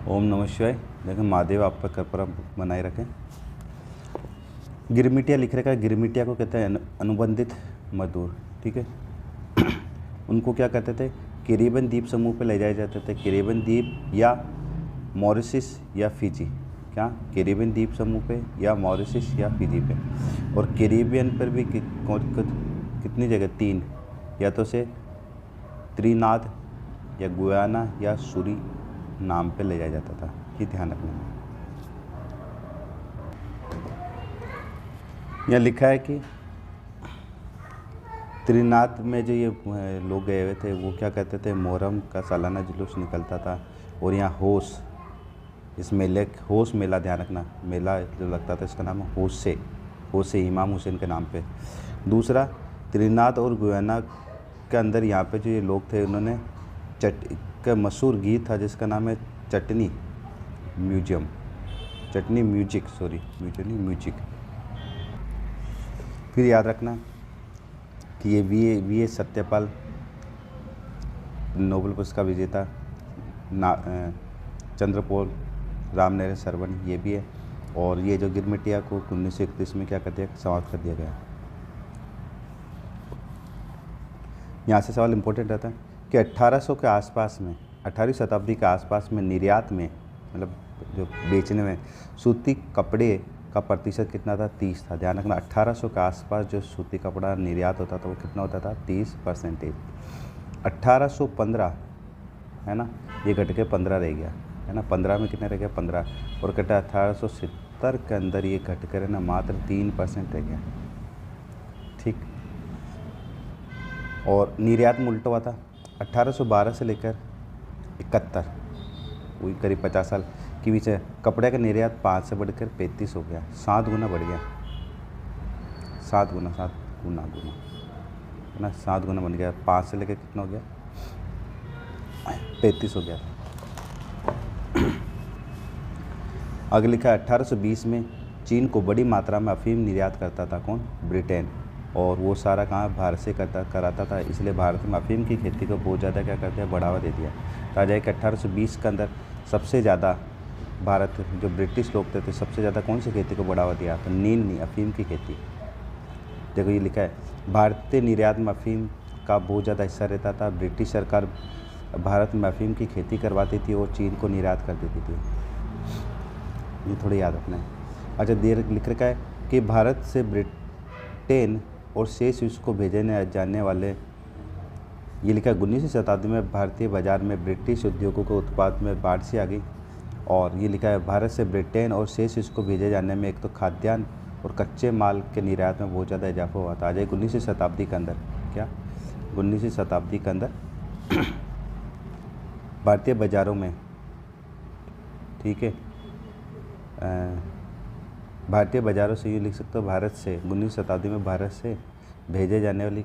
ओम नमः शिवाय। देखें महादेव आप पर कृपा बनाए रखें। गिरमिटिया लिख रखा है। गिरमिटिया को कहते हैं अनुबंधित मजदूर। ठीक है। उनको क्या कहते थे? कैरिबियन द्वीप समूह पे ले जाए जाते थे। कैरिबियन द्वीप या मॉरिशस या फिजी। क्या? कैरिबियन द्वीप समूह पे या मॉरिशस या फिजी पे। और कैरिबियन पर भी कितनी जगह? 3, या तो से त्रिनाद या गुयाना या सूरी नाम पे ले जाया जाता था। ये ध्यान रखना। यहाँ लिखा है कि त्रिनाद में जो ये लोग गए हुए थे वो क्या कहते थे? मोहर्रम का सालाना जुलूस निकलता था। और यहाँ होश, इस मेले होश मेला, ध्यान रखना, मेला जो लगता था इसका नाम होश से इमाम हुसैन के नाम पे। दूसरा, त्रिनाद और गुयाना के अंदर यहाँ पे जो ये लोग थे उन्होंने का मशहूर गीत था जिसका नाम है चटनी म्यूजिक। फिर याद रखना कि ये वी ए सत्यपाल नोबेल पुरस्कार विजेता चंद्रपोल रामनरेश सरवन ये भी है। और ये जो गिरमिटिया को 1931 में क्या कर दिया? समाप्त कर दिया गया। यहाँ से सवाल इम्पोर्टेंट रहता है कि 1800 के आसपास में, 18वीं शताब्दी के आसपास में निर्यात में, मतलब जो बेचने में सूती कपड़े का प्रतिशत कितना था? 30 था। ध्यान रखना, 1800 के आसपास जो सूती कपड़ा निर्यात होता था वो कितना होता था? 30%। 1815 है ना, ये घट के 15 रह गया है ना। 15 में कितना रह गया? 15। और कहता 1870 के अंदर ये घट कर ना मात्र 3% रह गया। ठीक। और निर्यात में उल्टा हुआ था। 1812 से लेकर 71, वही करीब 50 साल के बीच कपड़े का निर्यात 5 से बढ़कर 35 हो गया। 7 गुना बढ़ गया। 7 गुना है ना, 7 गुना बन गया। 5 से लेकर कितना हो गया? 35 हो गया। आगे लिखा है 1820 में चीन को बड़ी मात्रा में अफीम निर्यात करता था। कौन? ब्रिटेन। और वो सारा कहाँ? भारत से कराता था। इसलिए भारत में अफीम की खेती को बहुत ज़्यादा क्या करते हैं? बढ़ावा दे दिया। कहा जाए कि 1820 के अंदर सबसे ज़्यादा भारत जो ब्रिटिश लोग थे सबसे ज़्यादा कौन सी खेती को बढ़ावा दिया? तो नहीं, अफीम की खेती। देखो ये लिखा है भारतीय निर्यात में अफीम का बहुत ज़्यादा हिस्सा रहता था। ब्रिटिश सरकार भारत में अफीम की खेती करवाती थी और चीन को निर्यात कर देती थी। ये थोड़ी याद रखना है। अच्छा, देर लिख रखा है कि भारत से ब्रिटेन और शेष विश्व को भेजे जाने वाले, ये लिखा है 19वीं शताब्दी में भारतीय बाजार में ब्रिटिश उद्योगों के उत्पाद में बाढ़ सी आ गई। और ये लिखा है भारत से ब्रिटेन और शेष विश्व को भेजे जाने में एक तो खाद्यान्न और कच्चे माल के निर्यात में बहुत ज़्यादा इजाफा हुआ था। आ जाए 19वीं शताब्दी के अंदर, क्या 19वीं शताब्दी के अंदर भारतीय बाज़ारों में, ठीक है, भारतीय बाज़ारों से ये लिख सकते हो भारत से 19वीं शताब्दी में भारत से भेजे जाने वाली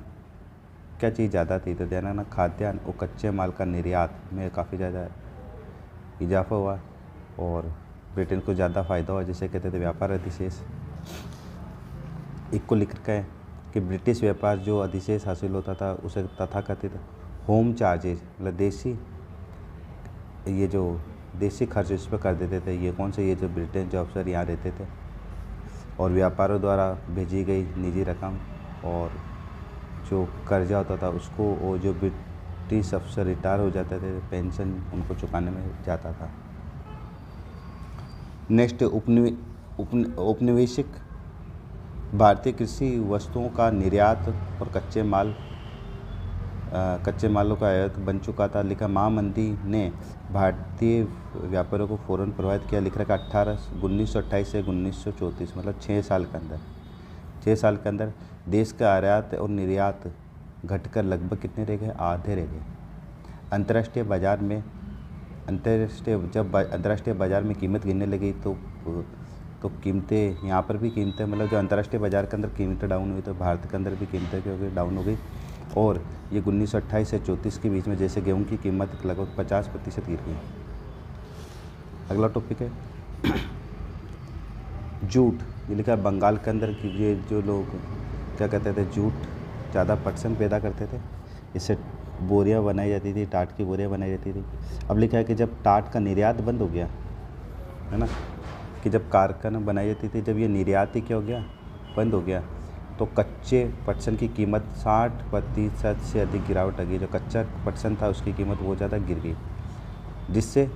क्या चीज़ ज़्यादा थी? तो ध्यान रखना, खाद्यान्न और कच्चे माल का निर्यात में काफ़ी ज़्यादा इजाफा हुआ और ब्रिटेन को ज़्यादा फ़ायदा हुआ, जिसे कहते थे व्यापार अधिशेष। एक को लिख रखा है कि ब्रिटिश व्यापार जो अधिशेष हासिल होता था उसे तथाकथित होम चार्जेज, मतलब देसी खर्च इस पर कर देते थे। ये कौन से? ये जो ब्रिटेन जो अफसर यहाँ रहते थे और व्यापारों द्वारा भेजी गई निजी रकम और जो कर्जा होता था उसको, और जो ब्रिटिश अफसर रिटायर हो जाते थे पेंशन उनको चुकाने में जाता था। नेक्स्ट, उपनिवेशिक भारतीय कृषि वस्तुओं का निर्यात और कच्चे मालों का आयात बन चुका था। लिखा महामंदी ने भारतीय व्यापारियों को फ़ौरन प्रभावित किया। लिख रखा 1928 से 1934, मतलब 6 साल के अंदर देश का आयात और निर्यात घटकर लगभग कितने रह गए? आधे रह गए। अंतर्राष्ट्रीय बाज़ार में कीमत गिरने लगी तो कीमतें, यहाँ पर भी कीमतें, मतलब जो अंतर्राष्ट्रीय बाज़ार के अंदर कीमतें डाउन हुई तो भारत के अंदर भी कीमतें क्या हो गई? डाउन हो गई। और ये 1928 से 34 के बीच में जैसे गेहूं की कीमत लगभग 50% गिर गई। अगला टॉपिक है जूट। ये लिखा है बंगाल के अंदर कि ये जो लोग क्या कहते थे, जूट ज़्यादा पटसन पैदा करते थे। इससे बोरियां बनाई जाती थी, टाट की बोरियां बनाई जाती थी। अब लिखा है कि जब टाट का निर्यात बंद हो गया, है ना, कि जब कारखाना बनाई जाती थी, जब ये निर्यात ही क्या हो गया, बंद हो गया, तो कच्चे पटसन की कीमत 60% से अधिक गिरावट आ गई। जो कच्चा पटसन था उसकी कीमत बहुत ज़्यादा गिर गई, जिससे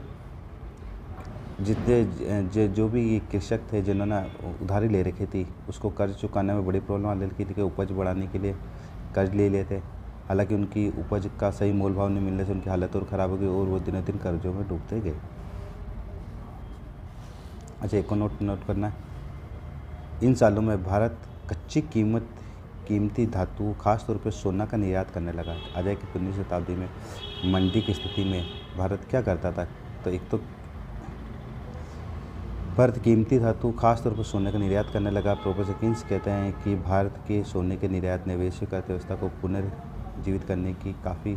जितने जो भी ये कृषक थे जिन्होंने उधारी ले रखी थी, उसको कर्ज चुकाने में बड़ी प्रॉब्लम आने लगी थी कि उपज बढ़ाने के लिए कर्ज ले लेते। हालांकि उनकी उपज का सही मोल भाव नहीं मिलने से उनकी हालत और ख़राब हो गई और वो दिनों दिन कर्जों में डूबते गए। अच्छा, एक और नोट करना है, इन सालों में भारत कच्ची कीमती धातु खासतौर पर सोना का निर्यात करने लगा। आजादी की 19वीं शताब्दी में मंदी की स्थिति में भारत क्या करता था, तो एक तो भारत कीमती धातु खासतौर पर सोने का निर्यात करने लगा। प्रोफेसर किन्स कहते हैं कि भारत के सोने के निर्यात ने वैश्विक अर्थव्यवस्था को पुनर्जीवित करने की काफ़ी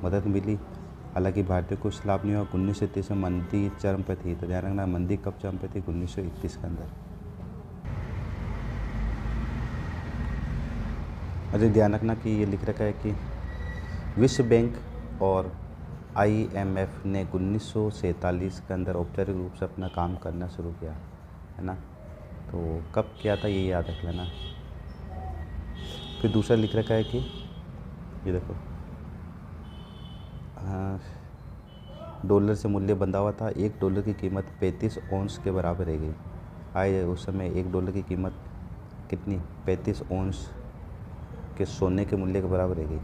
मदद मिली। हालांकि भारतीय को कुछ लाभ नहीं हुआ। 1930 में मंदी चरम पर थी, तो ध्यान रखना मंदी कब चरम पर थी, 1931 के अंदर। अरे ध्यान रखना कि ये लिख रखा है कि विश्व बैंक और IMF ने 1947 के अंदर औपचारिक रूप से अपना काम करना शुरू किया, है ना। तो कब किया था ये याद रख लेना। फिर दूसरा लिख रखा है कि ये देखो, डॉलर से मूल्य बंधा हुआ था। $1 की कीमत 35 औंस के बराबर रह गई। आए उस समय $1 की कीमत कितनी, 35 औंस के सोने के मूल्य के बराबर रह गई।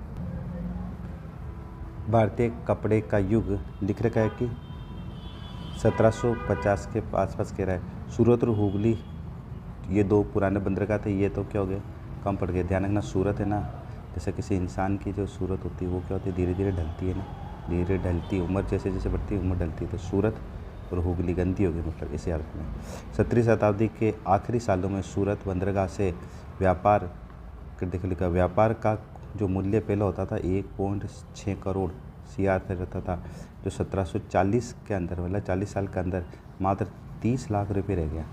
भारतीय कपड़े का युग लिख रखा है कि 1750 के आसपास कह रहा है। सूरत और हुगली ये दो पुराने बंदरगाह थे, ये तो क्या हो गए, कम पड़ गए। ध्यान रखना, सूरत है ना, जैसे किसी इंसान की जो सूरत होती है वो क्या होती है, धीरे धीरे ढलती है ना, धीरे ढलती, उम्र जैसे जैसे बढ़ती है उम्र ढलती है। तो सूरत और हुगली गंदी हो गई, मतलब इसे याद रखना। 17वीं शताब्दी के आखिरी सालों में सूरत बंदरगाह से व्यापार लिखा, व्यापार का जो मूल्य पहले होता था 1.6 करोड़ CR से रहता था, जो 1740 के अंदर, मतलब 40 साल के अंदर मात्र 30 लाख रुपये रह गया।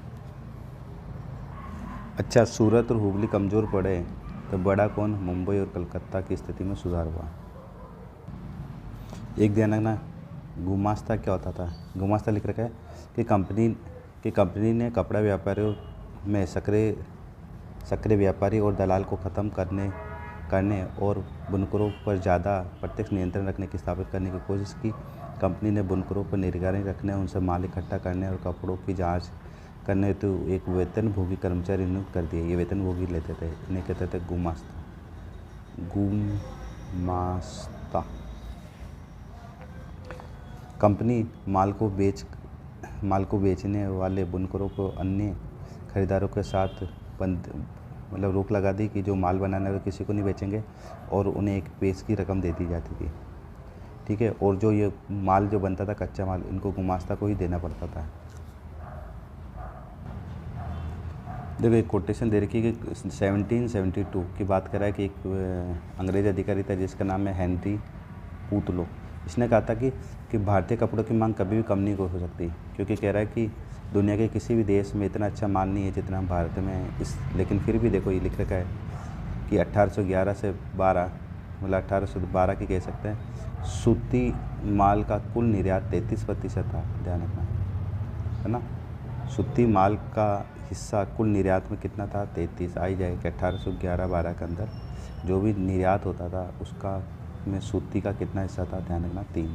अच्छा, सूरत और हुगली कमज़ोर पड़े तो बड़ा कौन, मुंबई और कलकत्ता की स्थिति में सुधार हुआ। एक ध्यान रखना, गुमास्ता क्या होता था। गुमास्ता लिख रखा है कि कंपनी ने कपड़ा व्यापारियों में सक्रिय व्यापारी और दलाल को ख़त्म करने और बुनकरों पर ज़्यादा प्रत्यक्ष नियंत्रण रखने की स्थापित करने की कोशिश की। कंपनी ने बुनकरों पर निगरानी रखने, उनसे माल इकट्ठा करने और कपड़ों की जांच करने हेतु एक वेतनभोगी कर्मचारी नियुक्त कर दिए। ये वेतनभोगी लेते थे, इन्हें कहते थे गुमास्ता। कंपनी माल को बेचने वाले बुनकरों को अन्य खरीदारों के साथ मतलब रोक लगा दी कि जो माल बनाने वाले किसी को नहीं बेचेंगे और उन्हें एक पेश की रकम दे दी जाती थी, ठीक है। और जो ये माल जो बनता था, कच्चा माल, इनको गुमास्ता को ही देना पड़ता था। देखो एक कोटेशन दे रखी है कि 1772 की बात कर रहा है कि एक अंग्रेज़ अधिकारी था जिसका नाम है हेनरी पूतलो। इसने कहा था कि भारतीय कपड़ों की मांग कभी भी कम नहीं हो सकती, क्योंकि कह रहा है कि दुनिया के किसी भी देश में इतना अच्छा माल नहीं है जितना भारत में है। लेकिन फिर भी देखो ये लिख रखा है कि 1811 से 12, मतलब 1812 की कह सकते हैं, सूती माल का कुल निर्यात 33% था। ध्यान रखना, है ना, सूती माल का हिस्सा कुल निर्यात में कितना था, 33। आई जाए कि 1811-12 के अंदर जो भी निर्यात होता था उसका में सूती का कितना हिस्सा था, ध्यान रखना 3।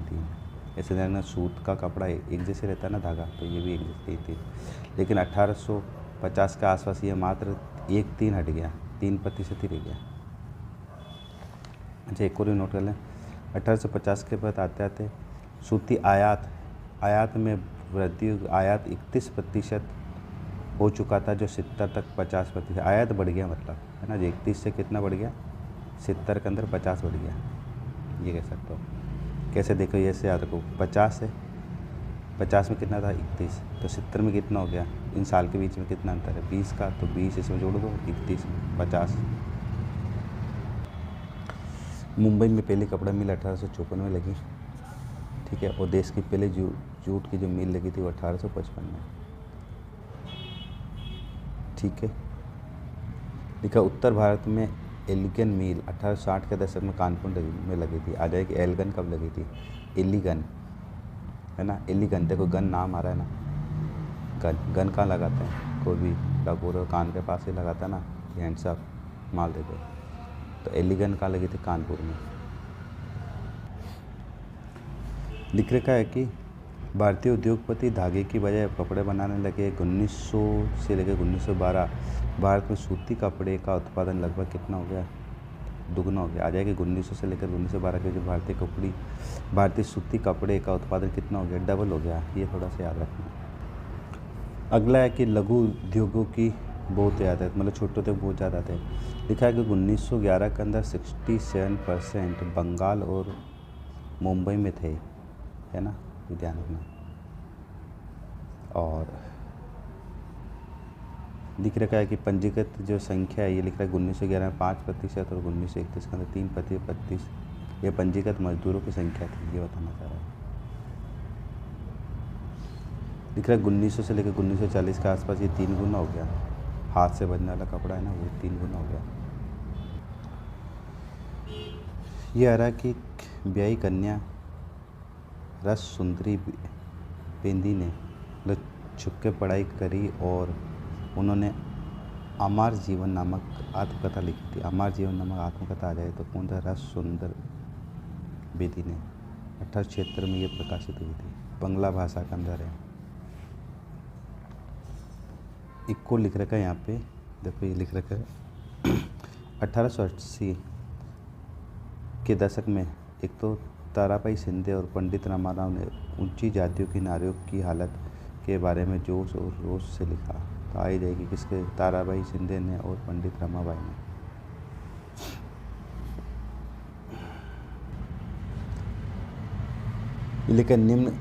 ऐसे ध्यान रखना, सूत का कपड़ा एक जैसे रहता है ना धागा, तो ये भी एक जैसे 3। लेकिन 1850 के आसपास ये मात्र 1-3 हट गया, 3% ही रह गया। अच्छा, एक और नोट कर लें, 1850 के बाद आते आते सूती आयात में वृद्धि, आयात 31% हो चुका था, जो 70 तक 50%, आयात बढ़ गया, मतलब है ना, जो 31 से कितना बढ़ गया, 70 के अंदर 50 बढ़ गया, ये कह सकते हो। कैसे देखो, ये से याद रखो, 50 में कितना था, 31, तो 70 में कितना हो गया, इन साल के बीच में कितना अंतर है, 20 का, तो 20 इसमें जोड़ दो, 31 में 50। मुंबई में पहली कपड़ा मिल 1854 में लगी, ठीक है, और देश की पहले जूट की जो मिल लगी थी वो 1855 में, ठीक है। लिखा, उत्तर भारत में एलिगन मिल 1860 के दशक में कानपुर में लगी थी। आ जाएगी एलगन कब लगी थी? एलिगन, है ना, एलिगन। देखो गन नाम आ रहा है ना, गन गन कहाँ लगाते हैं? कोई भी लगोर कान के पास ही लगाता है ना, हैंड्स अप माल दे दो। तो एलिगन कहाँ लगी थी? कानपुर में। लिख रखा है कि भारतीय उद्योगपति धागे की बजाय कपड़े बनाने लगे। 1900 से लेकर 1912 भारत में सूती कपड़े का उत्पादन लगभग कितना हो गया? दुगना हो गया। आ जाएगी 1900 से लेकर 1912 के जो भारतीय सूती कपड़े का उत्पादन कितना हो गया? डबल हो गया। ये थोड़ा सा याद रखना। अगला है कि लघु उद्योगों की बहुत याद है, मतलब छोटे उद्योग बहुत ज़्यादा थे। लिखा है कि 1911 के अंदर 67% बंगाल और मुंबई में थे, है ना, ये ध्यान रखना। और लिख रखा है कि पंजीकृत जो संख्या है, ये लिख रहा है 1911 में 5% और 1931 के अंदर 3%। ये पंजीकृत मजदूरों की संख्या थी, ये बताना चाह रहा है। लिख रहा है 1900 से लेकर 1940 के आसपास ये 3 गुना हो गया। हाथ से बनने वाला कपड़ा है ना, वो 3 गुना हो गया। ये आ रहा है कि ब्याही कन्या रस सुंदरी बेंदी ने मतलब छुप के पढ़ाई करी और उन्होंने अमर जीवन नामक आत्मकथा लिखी थी। अमर जीवन नामक आत्मकथा आ जाए तो कौन था? रस सुंदर बेदी ने 1876 में ये प्रकाशित हुई थी। बंगला भाषा के अंदर है। इक्को लिख रखा है यहाँ पे, देखो ये लिख रखा है 1880 के दशक में एक तो ताराबाई शिंदे और पंडित रामाराव ने ऊंची जातियों की नारियों की हालत के बारे में जोश और रोश से लिखा। तो आई जाएगी किसके? ताराबाई शिंदे ने और पंडित रमाबाई ने। लेकिन निम्न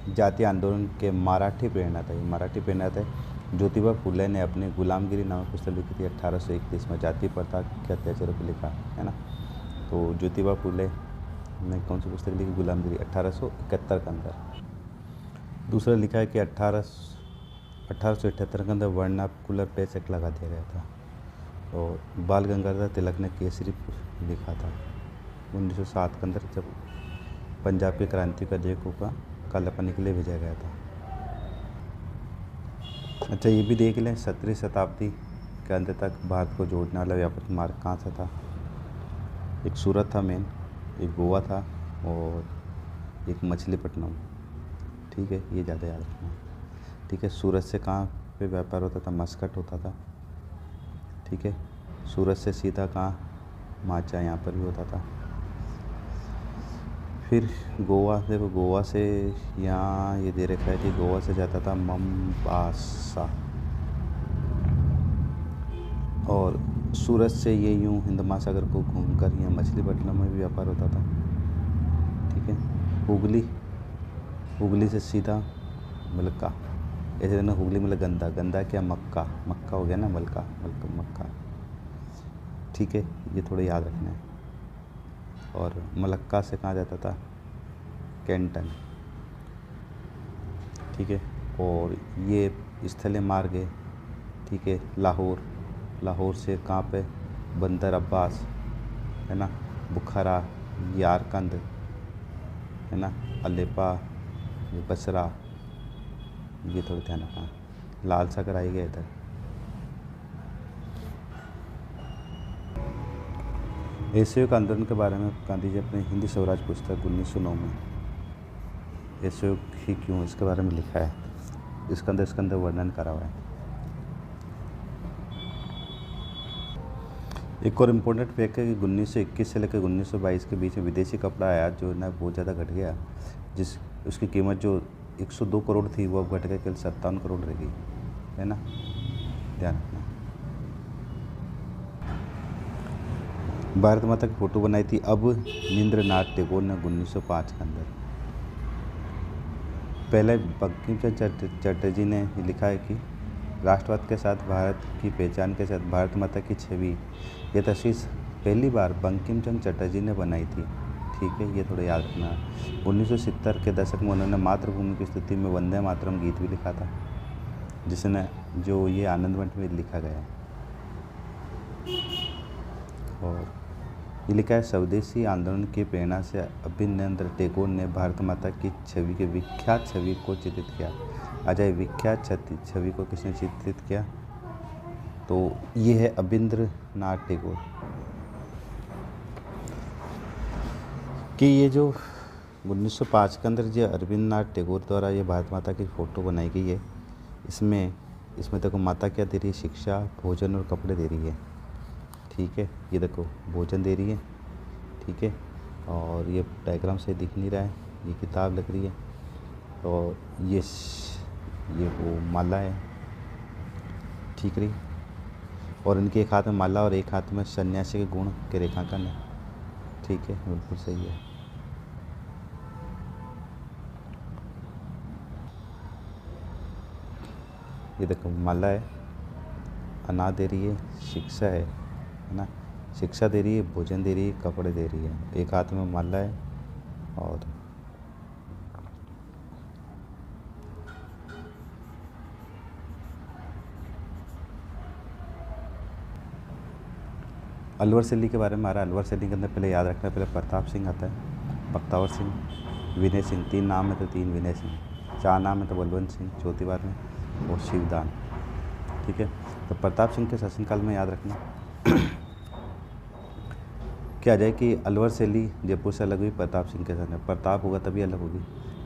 जातीय आंदोलन के मराठी प्रेरणा था। मराठी प्रेरणा था। ज्योतिबा फुले ने अपनी गुलामगिरी नामक पुस्तक लिखी थी 1831 में। जाति प्रथा के अत्याचारों पर लिखा, है ना। तो ज्योतिबा फुले ने कौन सी पुस्तक लिखी? गुलामगिरी 1871 के अंदर। दूसरा लिखा है कि 1878 के अंदर वर्नाकुलर पेस एक्ट लगा दिया गया था। और बाल गंगाधर तिलक ने केसरी लिखा था 1907 के अंदर, जब पंजाब के क्रांति का देखो का कालापन के लिए भेजा गया था। अच्छा, ये भी देख लें 17वीं शताब्दी के अंत तक भारत को जोड़ने वाला व्यापारिक मार्ग कहाँ से था? एक सूरत था मेन, एक गोवा था और एक मछलीपट्टनम। ठीक है, ये ज़्यादा याद रखना। ठीक है, सूरत से कहाँ पे व्यापार होता था? मस्कट होता था। ठीक है, सूरत से सीधा कहाँ? माचा, यहाँ पर भी होता था। फिर गोवा, देखो गोवा से यहाँ ये दे रखा है कि गोवा से जाता था मम्बासा, और सूरत से ये यूँ हिंद महासागर को घूमकर यहाँ मछलीपट्टनम में भी व्यापार होता था। ठीक है, हुगली से सीधा मलक्का, ऐसे ना, हुगली मतलब गंदा, गंदा क्या? मक्का, मक्का हो गया ना, मक्का। ठीक है, ये थोड़े याद रखना है। और मलक्का से कहाँ जाता था? कैंटन। ठीक है, और ये स्थलीय मार्ग है। ठीक है, लाहौर से कहाँ पे? बंदर अब्बास, है ना, बुखारा, यारकंद, है ना, अलेपा, बसरा, ये थोड़ा ध्यान रखना। लाल सागर आई गया इधर। एसओ के आंदोलन के बारे में गांधी जी अपने हिंदी स्वराज पुस्तक 1909 में एसओ ही क्यों, इसके बारे में लिखा है। इसके अंदर वर्णन करा हुआ है। एक और इम्पोर्टेंट फैक्ट है कि 1921 से लेकर 1922 के बीच में विदेशी कपड़ा आयात जो है ना बहुत ज़्यादा घट गया, उसकी कीमत जो 102 करोड़ थी वो अब घट के केवल 57 करोड़ रह गई, है ना, ध्यान रखना। भारत माता की फ़ोटो बनाई थी अब नींद्रनाथ टैगोर ने 1905 के अंदर। पहले बंकिम चंद्र चटर्जी ने लिखा है कि राष्ट्रवाद के साथ भारत की पहचान के साथ भारत माता की छवि, यह तस्वीर पहली बार बंकिम चंद्र चटर्जी ने बनाई थी। ठीक है, ये थोड़ा याद रखना। 1970 के दशक में उन्होंने मातृभूमि की स्तुति में वंदे मातरम गीत भी लिखा था, जिसने जो ये आनंद मठ में लिखा गया है। और ये लिखा है, स्वदेशी आंदोलन की प्रेरणा से अभिनंदन टैगोर ने भारत माता की छवि के विख्यात छवि को चित्रित किया। अजय विख्यात छवि को किसने चित्रित किया? तो ये है अभिंद्रनाथ टैगोर। कि ये जो 1905 के अंदर जो अरविंद टैगोर द्वारा ये भारत माता की फ़ोटो बनाई गई है, इसमें देखो माता क्या दे रही है? शिक्षा, भोजन और कपड़े दे रही है। ठीक है, ये देखो भोजन दे रही है। ठीक है, और ये डायग्राम से दिख नहीं रहा है, ये किताब लग रही है, और ये वो माला है। ठीक रही, और इनके एक हाथ में माला और एक हाथ में सन्यासी के गुण के रेखांकन है। ठीक है, बिल्कुल सही है। ये देखो माला है, अनाज दे रही है, शिक्षा है ना, शिक्षा दे रही है, भोजन दे रही है, कपड़े दे रही है। एक हाथ में माला है और अलवर सैली के बारे में आ रहा है। अलवर सैली के अंदर पहले याद रखना, पहले प्रताप सिंह आता है, बख्तावर सिंह, विनय सिंह। 3 नाम है तो 3 विनय सिंह, 4 नाम है तो बलवंत सिंह चौथी बार में, और शिवदान। ठीक है, तो प्रताप सिंह के शासनकाल में याद रखना क्या आ जाए कि अलवर सैली जयपुर से अलग हुई प्रताप सिंह के साथ। प्रताप होगा तभी अलग होगी।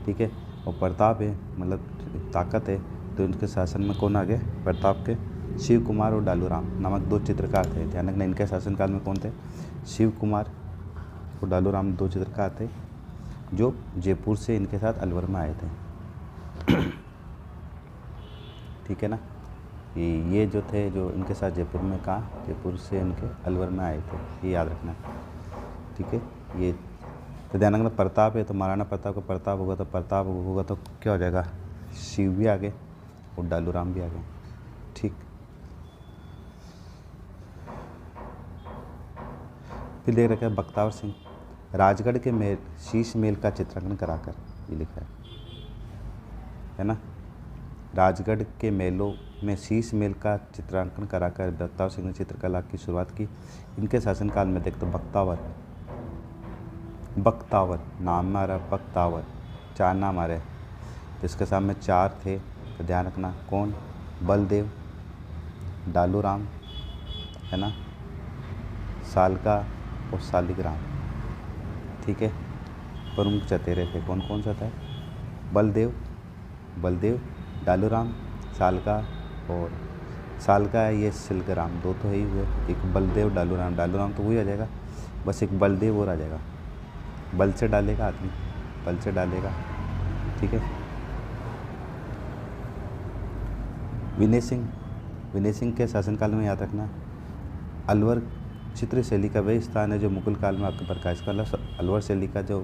ठीक है, और प्रताप है मतलब ताकत है, तो इनके शासन में कौन आ गए? प्रताप के शिव कुमार और डालूराम नामक 2 चित्रकार थे। ध्यान रखना, इनके शासनकाल में कौन थे? शिव कुमार और डालूराम 2 चित्रकार थे जो जयपुर से इनके साथ अलवर में आए थे। ठीक है ना, ये जो थे जो इनके साथ जयपुर में कहाँ, जयपुर से इनके अलवर में आए थे, ये याद रखना। ठीक है, ये तो ध्यान रखना। प्रताप है तो महाराणा प्रताप का प्रताप होगा तो क्या हो जाएगा? शिव भी आ गए और डालूराम भी आ गए। ठीक, फिर देख रखा है बख्तावर सिंह, राजगढ़ के शीश महल का चित्रांकन कराकर, ये लिखा है ना। राजगढ़ के महलों में शीश महल का चित्रांकन कराकर बख्तावर सिंह ने चित्रकला की शुरुआत की। इनके शासनकाल में देख तो बख्तावर नाम में आ रहा है, बख्तावर 4 नाम आ रहे हैं, तो इसके सामने 4 थे, तो ध्यान रखना कौन? बलदेव, डालूराम है ना, सालका और शालिग्राम। ठीक है, प्रमुख चतेरे थे, कौन कौन सा था? बलदेव, डालूराम, सालका, और सालका है ये शिलग्राम, 2 तो ही हुए। एक बलदेव, डालूराम तो वही आ जाएगा, बस एक बलदेव और आ जाएगा। बल से डालेगा आदमी, बल से डालेगा। ठीक है, विनय सिंह के शासनकाल में याद रखना, अलवर चित्र शैली का वही स्थान है जो मुगल काल में आपके प्रकाश का अलवर शैली का जो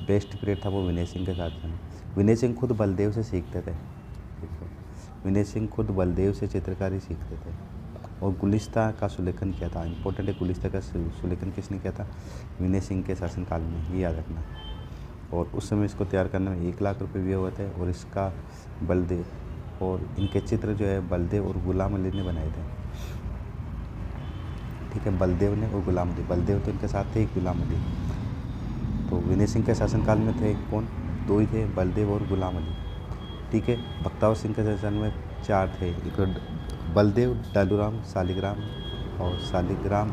बेस्ट पीरियड था वो विनय सिंह के साथ में। विनय सिंह खुद बलदेव से सीखते थे। विनय सिंह खुद बलदेव से चित्रकारी सीखते थे और गुलिस्ता का सुलेखन किया था। इंपॉर्टेंट है, गुलिस्ता का सुलेखन किसने किया था? विनय सिंह के शासनकाल में, ये याद रखना। और उस समय इसको तैयार करने में 1 लाख रुपये व्यय हुए थे, और इसका बलदेव और इनके चित्र जो है बलदेव और गुलाम अली ने बनाए थे। ठीक है, बलदेव ने और गुलाम अली, बलदेव तो इनके साथ थे, गुलाम अली। तो विनय सिंह के शासनकाल में थे कौन? 2 ही थे, बलदेव और गुलाम अली। ठीक है, बख्तावर सिंह के शासन में 4 थे, एक बलदेव, डालूराम, शालिग्राम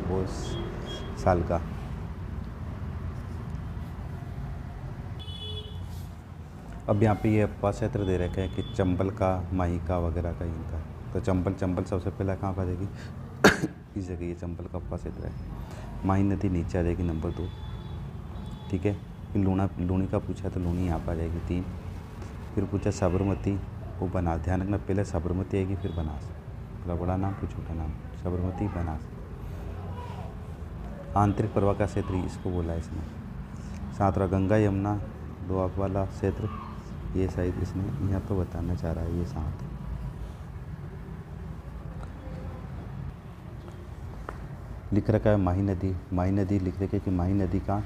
और सालका। अब यहाँ पे ये उपक्षेत्र दे रखे हैं कि चंबल का, माहिका वगैरह का इनका। तो चंबल सबसे पहला कहाँ पर आ जाएगी? इस जगह ये चंबल का उपक्षेत्र है। माही नदी नीचे आ जाएगी नंबर 2। ठीक है, फिर लूणी का पूछा तो लूणी यहाँ पर आ जाएगी 3। फिर पूछा साबरमती, वो बनास। ध्यान रखना, पहले साबरमती आएगी फिर बनास, बड़ा नाम फिर छोटा नाम, साबरमती बनास। आंतरिक प्रवाह का क्षेत्र इसको बोला है इसने। 7वां गंगा यमुना दोआब वाला क्षेत्र, ये शायद इसने यहाँ पर बताना चाह रहा है, ये 7। लिख रखा है माही नदी लिख रखी है कि माही नदी का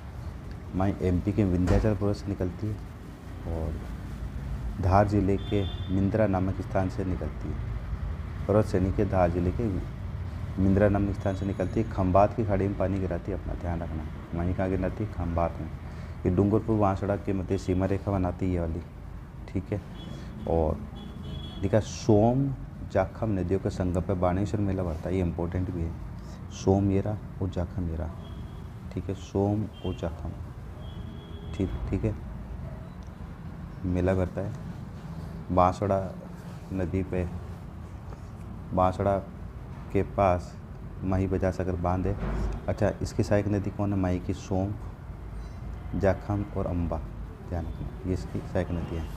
एमपी के विंध्याचल पर्वत से निकलती है और धार जिले के मिंद्रा नामक स्थान से निकलती है। पर्वत श्रेणी के धार जिले के मिंद्रा नामक स्थान से निकलती है, खंबात की खाड़ी में पानी गिराती है, अपना ध्यान रखना। वहीं कहाँ गिराती है? खंबात में। ये डूंगरपुर बांसवाड़ा के मध्य सीमा रेखा बनाती है ये वाली, ठीक है। और देखा सोम जाखम नदियों के संगम पर बाणेश्वर मेला भरता है, ये इंपॉर्टेंट भी है। सोम ये रहा और जाखम ये रहा, ठीक है, सोम और जाखम, ठीक है, मेला भरता है बांसवाड़ा नदी पे, बांसवाड़ा के पास माही बजा सागर बांध है। अच्छा, इसकी सहायक नदी कौन है? माही की सोम, जाखम और अम्बा, ध्यान रखना, ये इसकी सहायक नदी है।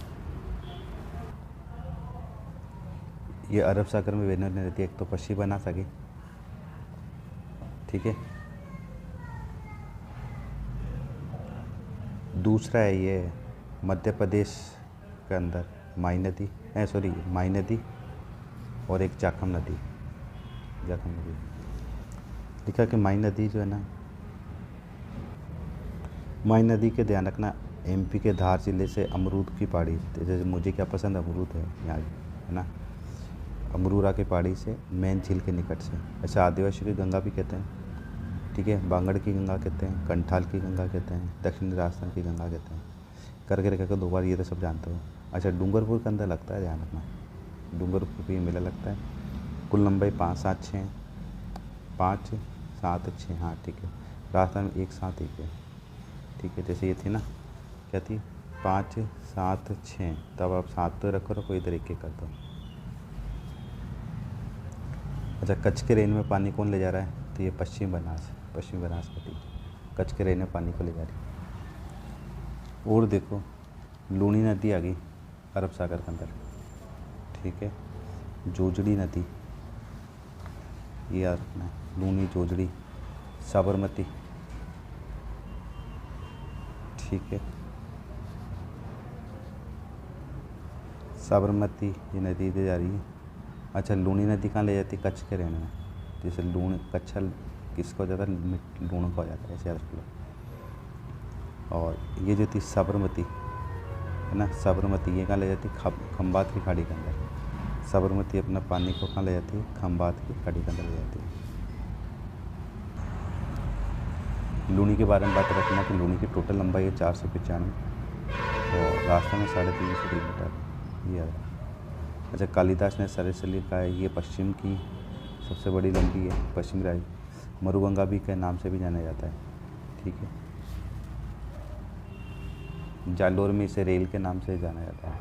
ये अरब सागर में बहने वाली नदी, एक तो पश्चिमी बनासागी, ठीक है, दूसरा है ये मध्य प्रदेश के अंदर माही नदी, माही नदी, और एक जाखम नदी, लिखा कि माही नदी जो है ना, माही नदी के ध्यान रखना एमपी के धार जिले से अमरूद की पहाड़ी, जैसे मुझे क्या पसंद है, अमरूद है यहाँ, है ना, अमरूरा की पहाड़ी से मेन झील के निकट से। ऐसे आदिवासी की गंगा भी कहते हैं, ठीक है, बांगड़ की गंगा कहते हैं, कंठाल की गंगा कहते हैं, दक्षिणी राजस्थान की गंगा कहते हैं, करके रखा 2 बार, ये तो सब जानते हो। अच्छा, डूंगरपुर के अंदर लगता है, ध्यान रखना, डूंगरपुर भी मेला लगता है। कुल लंबाई 5, 7, 6, 5, 7, 6, हाँ ठीक है, राजस्थान में 1, 7, 1 है, ठीक है। जैसे ये थी ना, क्या थी, 5, 7, 6, तब आप 7 तो रखो इधर 1 कर दो। अच्छा, कच्छ के रेंज में पानी कौन ले जा रहा है? तो ये पश्चिम बनास नदी कच्छ के रेंज में पानी को ले जा रही है। और देखो लूनी नदी आ गई अरब सागर के अंदर, ठीक है, जोजड़ी नदी, ये याद रखना है, लूनी, जोजड़ी, साबरमती, ठीक है, साबरमती ये नदी इधर जा रही है। अच्छा, लूनी नदी कहाँ ले जाती है? कच्छ के रेंज में, जैसे लूण कच्छल किसका हो जाता है? लूण का हो जाता है, ऐसे याद रख लो। और ये जो थी साबरमती, है ना, साबरमती ये कहाँ ले जाती है? खंबात की खाड़ी के अंदर। साबरमती अपना पानी को कहाँ ले जाती है? खंबात की खाड़ी के अंदर ले जाती है। लूनी के बारे में बात रखना कि लूनी की टोटल लंबाई है 495 और रास्ते में 350 किलोमीटर, ये है। अच्छा, कालिदास ने सरस्वती का है, ये पश्चिम की सबसे बड़ी लंबी है, पश्चिमी राज्य, मरुगंगा भी के नाम से भी जाना जाता है, ठीक है, जालोर में इसे रेल के नाम से जाना जाता है।